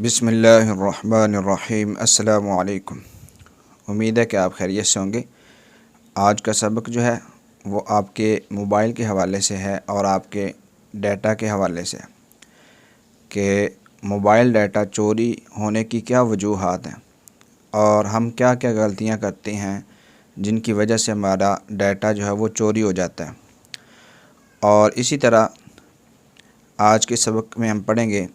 बिस्मिल्लाहिर्रहमानिर्रहीम। अस्सलामु अलैकुम। उम्मीद है कि आप खैरियत से होंगे। आज का सबक जो है वो आपके मोबाइल के हवाले से है और आपके डाटा के हवाले से है कि मोबाइल डाटा चोरी होने की क्या वजूहात हैं और हम क्या क्या गलतियां करते हैं जिनकी वजह से हमारा डाटा जो है वो चोरी हो जाता है। और इसी तरह आज के सबक में हम पढ़ेंगे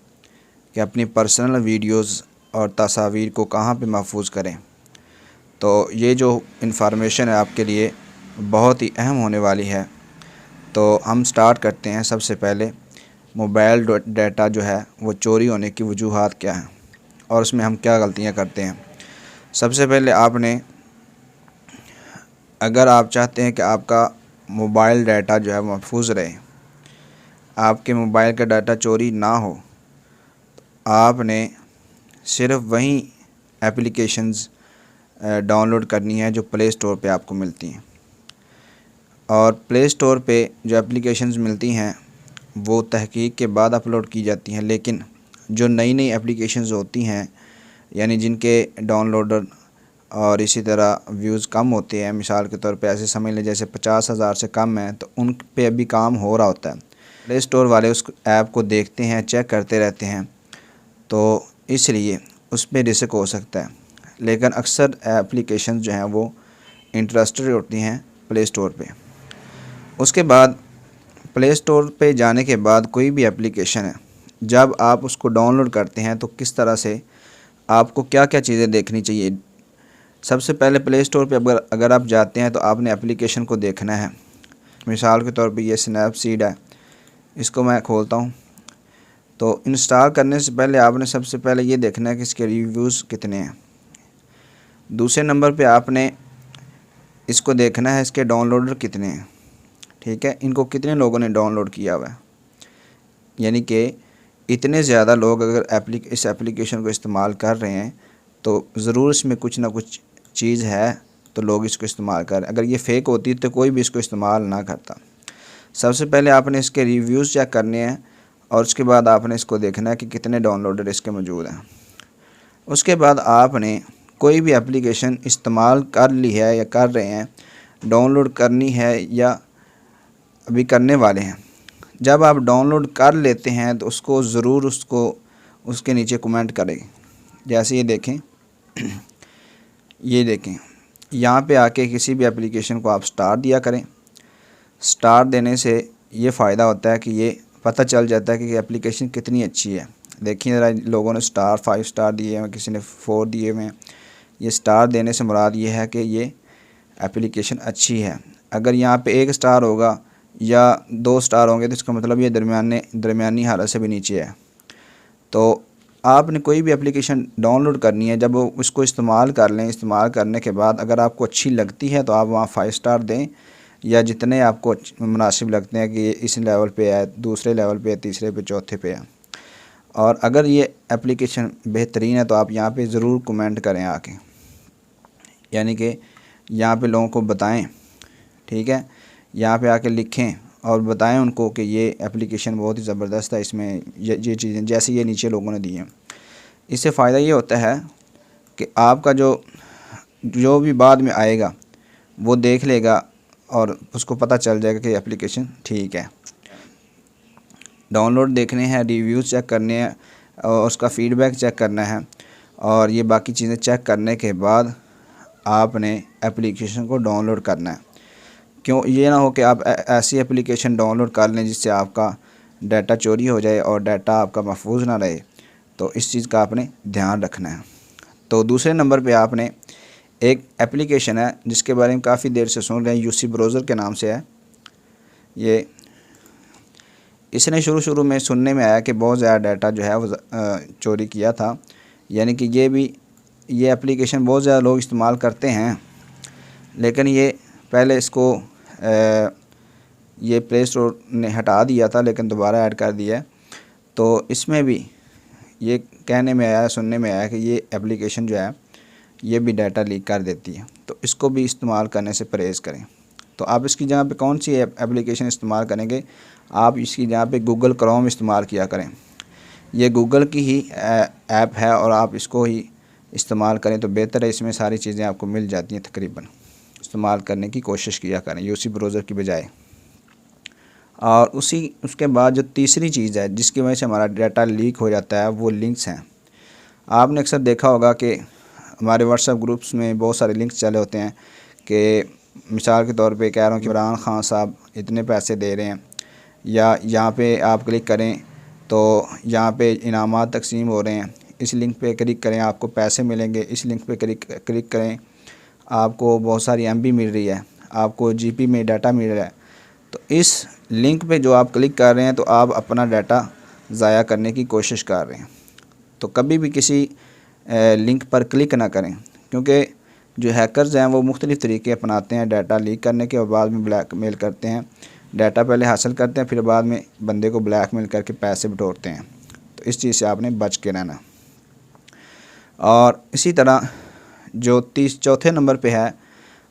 कि अपनी पर्सनल वीडियोस और तस्वीर को कहाँ पे महफूज करें। तो ये जो इन्फॉर्मेशन है आपके लिए बहुत ही अहम होने वाली है। तो हम स्टार्ट करते हैं। सबसे पहले मोबाइल डाटा जो है वो चोरी होने की वजूहात क्या हैं और उसमें हम क्या गलतियां करते हैं। सबसे पहले अगर आप चाहते हैं कि आपका मोबाइल डाटा जो है महफूज रहे, आपके मोबाइल का डाटा चोरी ना हो, आपने सिर्फ वही एप्लीकेशंस डाउनलोड करनी है जो प्ले स्टोर पे आपको मिलती हैं। और प्ले स्टोर पे जो एप्लीकेशंस मिलती हैं वो तहकीक के बाद अपलोड की जाती हैं, लेकिन जो नई नई एप्लीकेशंस होती हैं यानी जिनके डाउनलोडर और इसी तरह व्यूज़ कम होते हैं, मिसाल के तौर पे ऐसे समझ लें जैसे 50,000 से कम है, तो उन पे अभी काम हो रहा होता है। प्ले स्टोर वाले उस ऐप को देखते हैं, चेक करते रहते हैं, तो इसलिए उस पर रिस्क हो सकता है। लेकिन अक्सर एप्लीकेशन जो हैं वो इंटरेस्टेड होती हैं प्ले स्टोर पे। उसके बाद प्ले स्टोर पे जाने के बाद कोई भी एप्लीकेशन है, जब आप उसको डाउनलोड करते हैं तो किस तरह से आपको क्या क्या चीज़ें देखनी चाहिए। सबसे पहले प्ले स्टोर पे अगर आप जाते हैं तो आपने एप्लीकेशन को देखना है। मिसाल के तौर पे ये स्नैपसीड है, इसको मैं खोलता हूँ। तो इंस्टॉल करने से पहले आपने सबसे पहले ये देखना है कि इसके रिव्यूज़ कितने हैं। दूसरे नंबर पे आपने इसको देखना है इसके डाउनलोडर कितने हैं, ठीक है, इनको कितने लोगों ने डाउनलोड किया हुआ है। यानी कि इतने ज़्यादा लोग अगर इस एप्लीकेशन को इस्तेमाल कर रहे हैं तो ज़रूर इसमें कुछ ना कुछ चीज़ है, तो लोग इसको इस्तेमाल कर। अगर ये फ़ेक होती तो कोई भी इसको इस्तेमाल ना करता। सबसे पहले आपने इसके रिव्यूज़ चेक करने हैं और उसके बाद आपने इसको देखना है कि कितने डाउनलोडर इसके मौजूद हैं। उसके बाद आपने कोई भी एप्लीकेशन इस्तेमाल कर ली है या कर रहे हैं, डाउनलोड करनी है या अभी करने वाले हैं, जब आप डाउनलोड कर लेते हैं तो उसको ज़रूर उसके नीचे कमेंट करें। जैसे ये देखें यहाँ पे आके किसी भी एप्लीकेशन को आप स्टार दिया करें। स्टार देने से ये फ़ायदा होता है कि ये पता चल जाता है कि एप्लीकेशन कितनी अच्छी है। देखिए ज़रा, लोगों ने 5 स्टार दिए हैं, किसी ने 4 दिए हुए हैं। ये स्टार देने से मुराद ये है कि ये एप्लीकेशन अच्छी है। अगर यहाँ पे 1 स्टार होगा या 2 स्टार होंगे तो इसका मतलब ये दरमियानी हालत से भी नीचे है। तो आपने कोई भी एप्लीकेशन डाउनलोड करनी है, जब वो उसको इस्तेमाल कर लें, इस्तेमाल करने के बाद अगर आपको अच्छी लगती है तो आप वहाँ 5 स्टार दें, या जितने आपको मुनासिब लगते हैं कि इस लेवल पे है, दूसरे लेवल पे है, तीसरे पे, चौथे पे है। और अगर ये एप्लीकेशन बेहतरीन है तो आप यहाँ पे ज़रूर कमेंट करें आके, यानी कि यहाँ पे लोगों को बताएं, ठीक है, यहाँ पे आके लिखें और बताएं उनको कि ये एप्लीकेशन बहुत ही ज़बरदस्त है, इसमें ये चीज़ें जैसे ये नीचे लोगों ने दी हैं। इससे फ़ायदा ये होता है कि आपका जो भी बाद में आएगा वो देख लेगा और उसको पता चल जाएगा कि एप्लीकेशन ठीक है। डाउनलोड देखने हैं, रिव्यूज़ चेक करने हैं और उसका फ़ीडबैक चेक करना है, और ये बाकी चीज़ें चेक करने के बाद आपने एप्लीकेशन को डाउनलोड करना है। क्यों ये ना हो कि आप ऐसी एप्लीकेशन डाउनलोड कर लें जिससे आपका डाटा चोरी हो जाए और डाटा आपका महफूज ना रहे। तो इस चीज़ का आपने ध्यान रखना है। तो दूसरे नंबर पे आपने एक एप्लीकेशन है जिसके बारे में काफ़ी देर से सुन रहे हैं, यूसी ब्राउज़र के नाम से है। इसने शुरू में सुनने में आया कि बहुत ज़्यादा डाटा जो है वो चोरी किया था, यानी कि ये एप्लीकेशन बहुत ज़्यादा लोग इस्तेमाल करते हैं, लेकिन ये पहले इसको ये प्ले स्टोर ने हटा दिया था लेकिन दोबारा ऐड कर दिया है। तो इसमें भी ये कहने में आया, सुनने में आया कि ये एप्लीकेशन जो है ये भी डाटा लीक कर देती है, तो इसको भी इस्तेमाल करने से परहेज़ करें। तो आप इसकी जगह पे कौन सी एप्लीकेशन इस्तेमाल करेंगे, आप इसकी जगह पे गूगल क्रोम इस्तेमाल किया करें। ये गूगल की ही ऐप है और आप इसको ही इस्तेमाल करें तो बेहतर है। इसमें सारी चीज़ें आपको मिल जाती हैं तकरीबन। इस्तेमाल करने की कोशिश किया करें यूसी ब्राउज़र की बजाय। और उसके बाद जो तीसरी चीज़ है जिसकी वजह से हमारा डाटा लीक हो जाता है वो लिंक्स हैं। आपने अक्सर देखा होगा कि हमारे व्हाट्सएप ग्रुप्स में बहुत सारे लिंक्स चले होते हैं कि मिसाल के तौर पे कह रहा हूँ कि इमरान खान साहब इतने पैसे दे रहे हैं, या यहाँ पे आप क्लिक करें तो यहाँ पे इनामात तकसीम हो रहे हैं, इस लिंक पे क्लिक करें आपको पैसे मिलेंगे, इस लिंक पे क्लिक करें आपको बहुत सारी एमबी मिल रही है, आपको जीपी में डाटा मिल रहा है। तो इस लिंक पे जो आप क्लिक कर रहे हैं तो आप अपना डाटा ज़ाया करने की कोशिश कर रहे हैं। तो कभी भी किसी लिंक पर क्लिक ना करें, क्योंकि जो हैकर्स हैं वो मुख्तलिफ़ तरीके अपनाते हैं डाटा लीक करने के और बाद में ब्लैकमेल करते हैं। डाटा पहले हासिल करते हैं फिर बाद में बंदे को ब्लैकमेल करके पैसे बटोरते हैं। तो इस चीज़ से आपने बच के रहना। और इसी तरह जो चौथे नंबर पे है,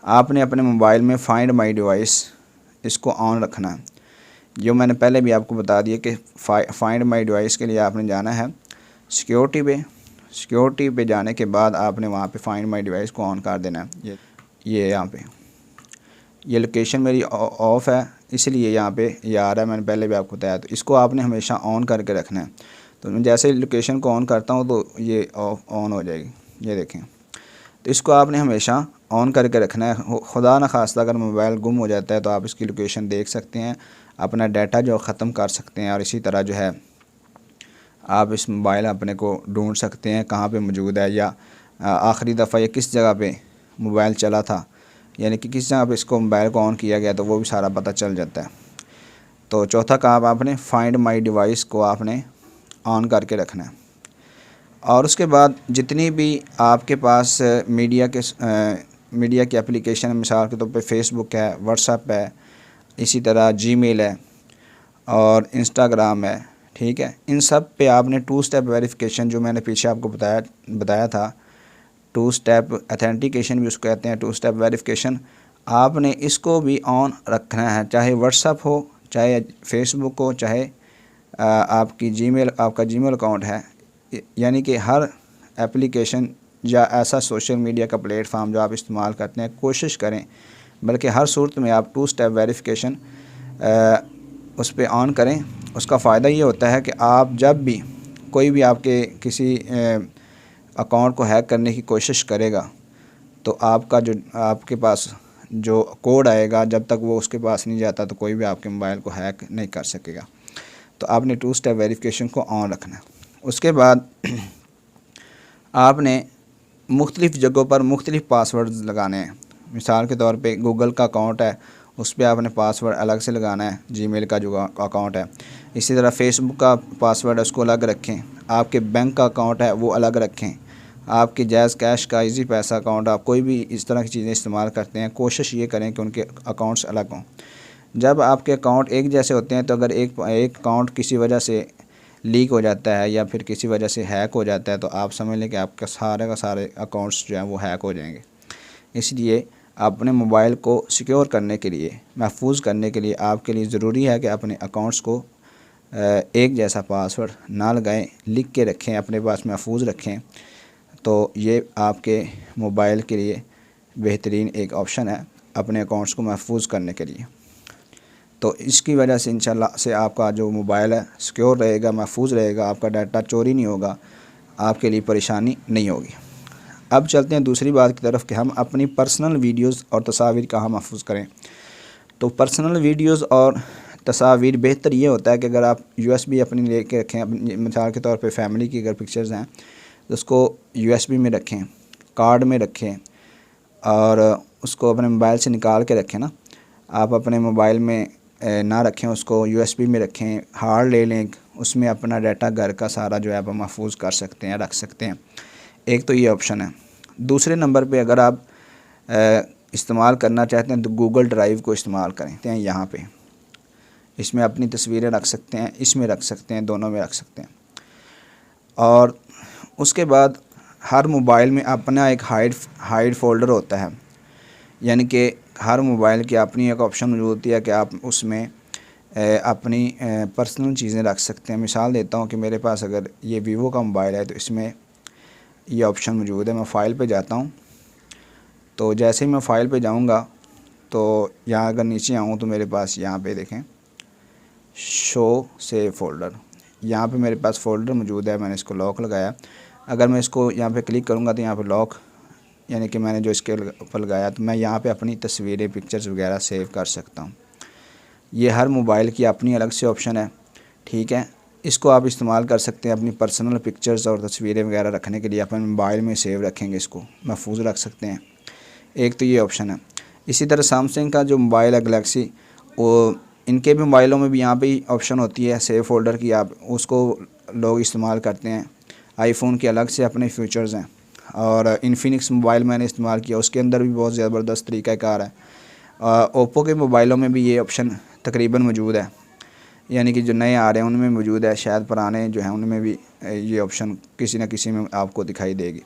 आपने अपने मोबाइल में फाइंड माई डिवाइस इसको ऑन रखना है। जो मैंने पहले भी आपको बता दिया कि फाइंड माई डिवाइस के लिए आपने जाना है सिक्योरिटी पे जाने के बाद आपने वहाँ पे फाइंड माई डिवाइस को ऑन कर देना है। ये यहाँ पे ये लोकेशन मेरी ऑफ़ है इसलिए यहाँ पे ये आ रहा है, मैंने पहले भी आपको बताया। तो इसको आपने हमेशा ऑन करके रखना है। तो मैं जैसे लोकेशन को ऑन करता हूँ तो ये ऑन हो जाएगी, ये देखें। तो इसको आपने हमेशा ऑन करके रखना है। खुदा न खास्ता अगर मोबाइल गुम हो जाता है तो आप इसकी लोकेशन देख सकते हैं, अपना डाटा जो ख़त्म कर सकते हैं। और इसी तरह जो है आप इस मोबाइल अपने को ढूंढ सकते हैं कहाँ पे मौजूद है, या आखिरी दफ़ा ये किस जगह पे मोबाइल चला था, यानी कि किस जगह पे इसको मोबाइल को ऑन किया गया, तो वो भी सारा पता चल जाता है। तो चौथा काम आपने फाइंड माई डिवाइस को आपने ऑन करके रखना है। और उसके बाद जितनी भी आपके पास मीडिया की एप्लीकेशन है, मिसाल के तौर पे फेसबुक है, व्हाट्सएप है, इसी तरह जीमेल है और इंस्टाग्राम है, ठीक है, इन सब पे आपने 2 स्टेप वेरिफिकेशन जो मैंने पीछे आपको बताया था 2 स्टेप ऑथेंटिकेशन भी उसको कहते हैं, 2 स्टेप वेरिफिकेशन, आपने इसको भी ऑन रखना है। चाहे व्हाट्सएप हो, चाहे फेसबुक हो, चाहे आपका जीमेल अकाउंट है, यानी कि हर एप्लीकेशन या ऐसा सोशल मीडिया का प्लेटफार्म जो आप इस्तेमाल करते हैं कोशिश करें बल्कि हर सूरत में आप 2 स्टेप वेरिफिकेशन उस पर ऑन करें। उसका फ़ायदा ये होता है कि आप जब भी कोई भी आपके किसी अकाउंट को हैक करने की कोशिश करेगा तो आपके पास जो कोड आएगा जब तक वो उसके पास नहीं जाता तो कोई भी आपके मोबाइल को हैक नहीं कर सकेगा। तो आपने 2 स्टेप वेरिफिकेशन को ऑन रखना है। उसके बाद आपने मुख्तलिफ़ जगहों पर मुख्तलिफ़ पासवर्ड्स लगाने हैं। मिसाल के तौर पे गूगल का अकाउंट है उस पर आपने पासवर्ड अलग से लगाना है, जीमेल का जो अकाउंट है। इसी तरह फेसबुक का पासवर्ड है उसको अलग रखें, आपके बैंक का अकाउंट है वो अलग रखें, आपके जायज़ कैश का इजी पैसा अकाउंट, आप कोई भी इस तरह की चीज़ें इस्तेमाल करते हैं कोशिश ये करें कि उनके अकाउंट्स अलग हों। जब आपके अकाउंट एक जैसे होते हैं तो अगर एक अकाउंट किसी वजह से लीक हो जाता है या फिर किसी वजह से हैक हो जाता है तो आप समझ लें कि आपके सारे का सारे अकाउंट्स जो हैं वो हैक हो जाएंगे। इसलिए अपने मोबाइल को सिक्योर करने के लिए, महफूज करने के लिए आपके लिए ज़रूरी है कि अपने अकाउंट्स को एक जैसा पासवर्ड ना लगाएं, लिख के रखें, अपने पास महफूज रखें। तो ये आपके मोबाइल के लिए बेहतरीन एक ऑप्शन है अपने अकाउंट्स को महफूज करने के लिए। तो इसकी वजह से इंशाल्लाह से आपका जो मोबाइल है सिक्योर रहेगा, महफूज रहेगा, आपका डाटा चोरी नहीं होगा, आपके लिए परेशानी नहीं होगी। अब चलते हैं दूसरी बात की तरफ कि हम अपनी पर्सनल वीडियोस और तस्वीर कहाँ महफूज करें। तो पर्सनल वीडियोस और तस्वीर बेहतर ये होता है कि अगर आप यूएसबी अपनी लेके रखें, अपनी मिसाल के तौर पे फैमिली की अगर पिक्चर्स हैं तो उसको यूएसबी में रखें, कार्ड में रखें और उसको अपने मोबाइल से निकाल के रखें ना, आप अपने मोबाइल में ना रखें, उसको यूएसबी में रखें, हार्ड ले लें, उसमें अपना डाटा घर का सारा जो है आप महफूज कर सकते हैं, रख सकते हैं। एक तो ये ऑप्शन है। दूसरे नंबर पे अगर आप इस्तेमाल करना चाहते हैं तो गूगल ड्राइव को इस्तेमाल करें। यहाँ पे इसमें अपनी तस्वीरें रख सकते हैं, इसमें रख सकते हैं, दोनों में रख सकते हैं। और उसके बाद हर मोबाइल में अपना एक हाइड फ़ोल्डर होता है, यानी कि हर मोबाइल की अपनी एक ऑप्शन मौजूद होती है कि आप उसमें अपनी पर्सनल चीज़ें रख सकते हैं। मिसाल देता हूँ कि मेरे पास अगर ये वीवो का मोबाइल है तो इसमें ये ऑप्शन मौजूद है। मैं फ़ाइल पे जाता हूँ, तो जैसे ही मैं फ़ाइल पे जाऊँगा तो यहाँ अगर नीचे आऊँ तो मेरे पास यहाँ पे देखें शो सेव फ़ोल्डर, यहाँ पे मेरे पास फ़ोल्डर मौजूद है। मैंने इसको लॉक लगाया। अगर मैं इसको यहाँ पे क्लिक करूँगा तो यहाँ पे लॉक यानी कि मैंने जो इसके ऊपर लगाया, तो मैं यहाँ पे अपनी तस्वीरें, पिक्चर्स वगैरह सेव कर सकता हूँ। ये हर मोबाइल की अपनी अलग से ऑप्शन है, ठीक है। इसको आप इस्तेमाल कर सकते हैं अपनी पर्सनल पिक्चर्स और तस्वीरें वगैरह रखने के लिए। अपने मोबाइल में सेव रखेंगे, इसको महफूज रख सकते हैं। एक तो ये ऑप्शन है। इसी तरह सैमसंग का जो मोबाइल है गैलेक्सी, वो इनके भी मोबाइलों में भी यहाँ पे ऑप्शन होती है सेव फ़ोल्डर की, आप उसको लोग इस्तेमाल करते हैं। आईफोन के अलग से अपने फीचर्स हैं, और इन्फिनिक्स मोबाइल मैंने इस्तेमाल किया, उसके अंदर भी बहुत ज़बरदस्त तरीक़ाकार है। ओप्पो के मोबाइलों में भी ये ऑप्शन तकरीबन मौजूद है, यानी कि जो नए आ रहे हैं उनमें मौजूद है, शायद पुराने जो हैं उनमें भी ये ऑप्शन किसी न किसी में आपको दिखाई देगी।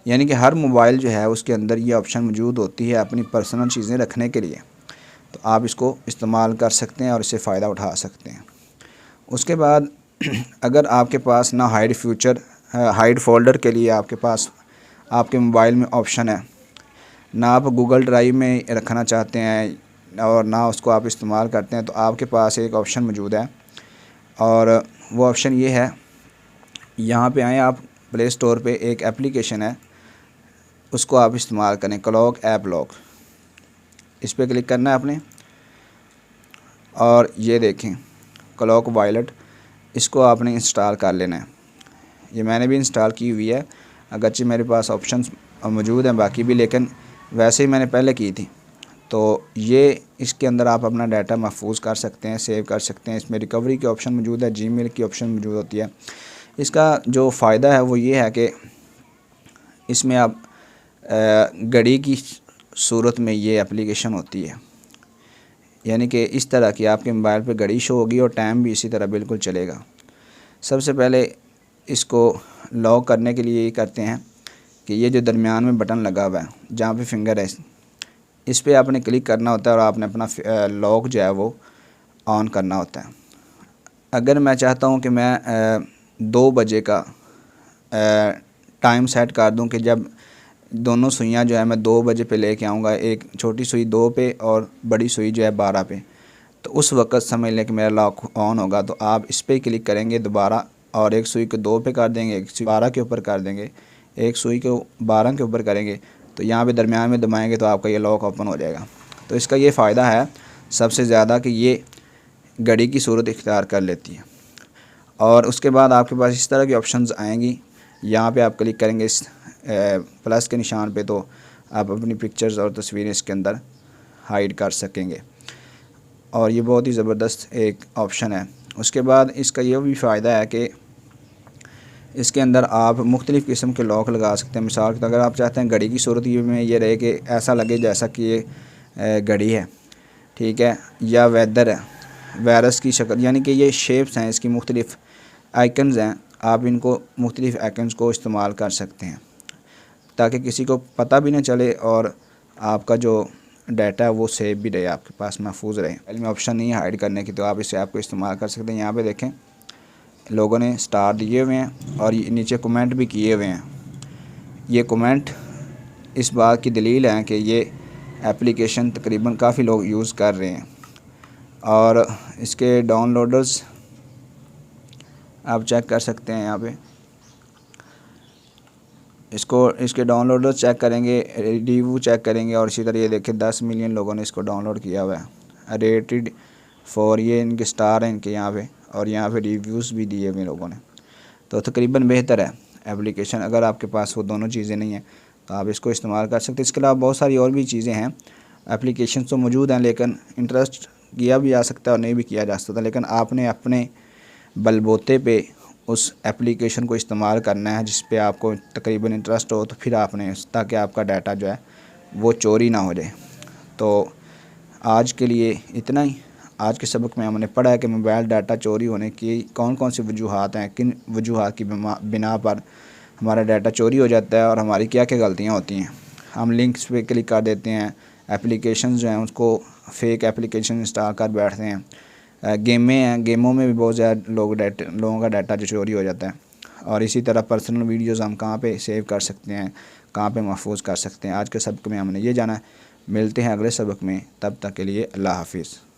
यानी कि हर मोबाइल जो है उसके अंदर ये ऑप्शन मौजूद होती है अपनी पर्सनल चीज़ें रखने के लिए। तो आप इसको इस्तेमाल कर सकते हैं और इससे फ़ायदा उठा सकते हैं। उसके बाद अगर आपके पास ना हाइड फ़ोल्डर के लिए आपके पास आपके मोबाइल में ऑप्शन है, ना आप गूगल ड्राइव में रखना चाहते हैं और ना उसको आप इस्तेमाल करते हैं, तो आपके पास एक ऑप्शन मौजूद है, और वो ऑप्शन ये है। यहाँ पे आएँ आप, प्ले स्टोर पे एक एप्लीकेशन है, उसको आप इस्तेमाल करें, क्लॉक ऐप लॉक। इस पर क्लिक करना है आपने, और ये देखें क्लॉक वायलेट, इसको आपने इंस्टॉल कर लेना है। ये मैंने भी इंस्टॉल की हुई है, अगरचे मेरे पास ऑप्शंस मौजूद हैं बाकी भी, लेकिन वैसे ही मैंने पहले की थी। तो ये इसके अंदर आप अपना डाटा महफूज कर सकते हैं, सेव कर सकते हैं। इसमें रिकवरी की ऑप्शन मौजूद है, जीमेल की ऑप्शन मौजूद होती है। इसका जो फ़ायदा है वो ये है कि इसमें आप घड़ी की सूरत में ये एप्लीकेशन होती है, यानी कि इस तरह की आपके मोबाइल पे घड़ी शो होगी और टाइम भी इसी तरह बिल्कुल चलेगा। सबसे पहले इसको लॉक करने के लिए ये करते हैं कि ये जो दरमियान में बटन लगा हुआ है जहाँ पे फिंगर है, इस पर आपने क्लिक करना होता है और आपने अपना लॉक जो है वो ऑन करना होता है। अगर मैं चाहता हूँ कि मैं 2 बजे का टाइम सेट कर दूँ कि जब दोनों सुइयाँ जो है मैं 2 बजे पे लेके आऊँगा, एक छोटी सुई 2 पे और बड़ी सुई जो है 12 पे, तो उस वक़्त समझ लें कि मेरा लॉक ऑन होगा। तो आप इस पर क्लिक करेंगे दोबारा, और एक सुई को 2 पे कर देंगे, एक सुई 12 के ऊपर कर देंगे, एक सुई को 12 के ऊपर करेंगे, तो यहाँ पे दरमियान में दबाएंगे तो आपका ये लॉक ओपन हो जाएगा। तो इसका ये फ़ायदा है सबसे ज़्यादा कि ये घड़ी की सूरत इख्तियार कर लेती है। और उसके बाद आपके पास इस तरह की ऑप्शंस आएंगी, यहाँ पे आप क्लिक करेंगे इस प्लस के निशान पे, तो आप अपनी पिक्चर्स और तस्वीरें इसके अंदर हाइड कर सकेंगे, और ये बहुत ही ज़बरदस्त एक ऑप्शन है। उसके बाद इसका ये भी फ़ायदा है कि इसके अंदर आप मुख्तलिफ़ किस्म के लॉक लगा सकते हैं। मिसाल के अगर आप चाहते हैं घड़ी की सूरत में ये रहे कि ऐसा लगे जैसा कि ये घड़ी है, ठीक है, या वेदर है, वायरस की शक्ल, यानी कि ये शेप्स हैं, इसकी मुख्तलिफ़ आइकन्स हैं, आप इनको मुख्तलिफ़ आइकन्स को इस्तेमाल कर सकते हैं ताकि किसी को पता भी ना चले और आपका जो डाटा है वो सेव भी रहे, आपके पास महफूज रहे। पहले में ऑप्शन नहीं है हाइड करने की, तो आप इसे आपको इस्तेमाल कर सकते हैं। यहाँ पे देखें लोगों ने स्टार दिए हुए हैं और नीचे कमेंट भी किए हुए हैं। ये कमेंट इस बात की दलील है कि ये एप्लीकेशन तकरीबन काफ़ी लोग यूज़ कर रहे हैं, और इसके डाउनलोडर्स आप चेक कर सकते हैं। यहाँ पे इसके डाउनलोडर्स चेक करेंगे, रिव्यू चेक करेंगे, और इसी तरह ये देखें 10 मिलियन लोगों ने इसको डाउनलोड किया हुआ है। रेटेड फॉर, ये इनके स्टार हैं इनके यहाँ पे, और यहाँ पे रिव्यूज़ भी दिए हुए लोगों ने। तो तकरीबन बेहतर है एप्लीकेशन। अगर आपके पास वो दोनों चीज़ें नहीं हैं तो आप इसको इस्तेमाल कर सकते हैं। इसके अलावा बहुत सारी और भी चीज़ें हैं, एप्लीकेशन तो मौजूद हैं, लेकिन इंटरेस्ट किया भी जा सकता है और नहीं भी किया जा सकता, लेकिन आपने अपने बलबूते पे उस एप्लीकेशन को इस्तेमाल करना है जिस पे आपको तकरीबन इंटरेस्ट हो, तो फिर आपने, ताकि आपका डाटा जो है वो चोरी ना हो जाए। तो आज के लिए इतना ही। आज के सबक में हमने पढ़ा है कि मोबाइल डाटा चोरी होने की कौन कौन सी वजूहात हैं, किन वजूहात की बिना पर हमारा डाटा चोरी हो जाता है, और हमारी क्या क्या गलतियाँ होती हैं। हम लिंक्स पे क्लिक कर देते हैं, एप्लीकेशन जो हैं उसको फेक एप्लीकेशन इंस्टॉल कर बैठते हैं, गेमें हैं, गेमों में भी बहुत ज़्यादा लोगों का डाटा जो चोरी हो जाता है। और इसी तरह पर्सनल वीडियोज़ हम कहाँ पे सेव कर सकते हैं, कहाँ पे महफूज कर सकते हैं। आज के सबक में हमने ये जाना है। मिलते हैं अगले सबक में, तब तक के लिए अल्लाह हाफिज़।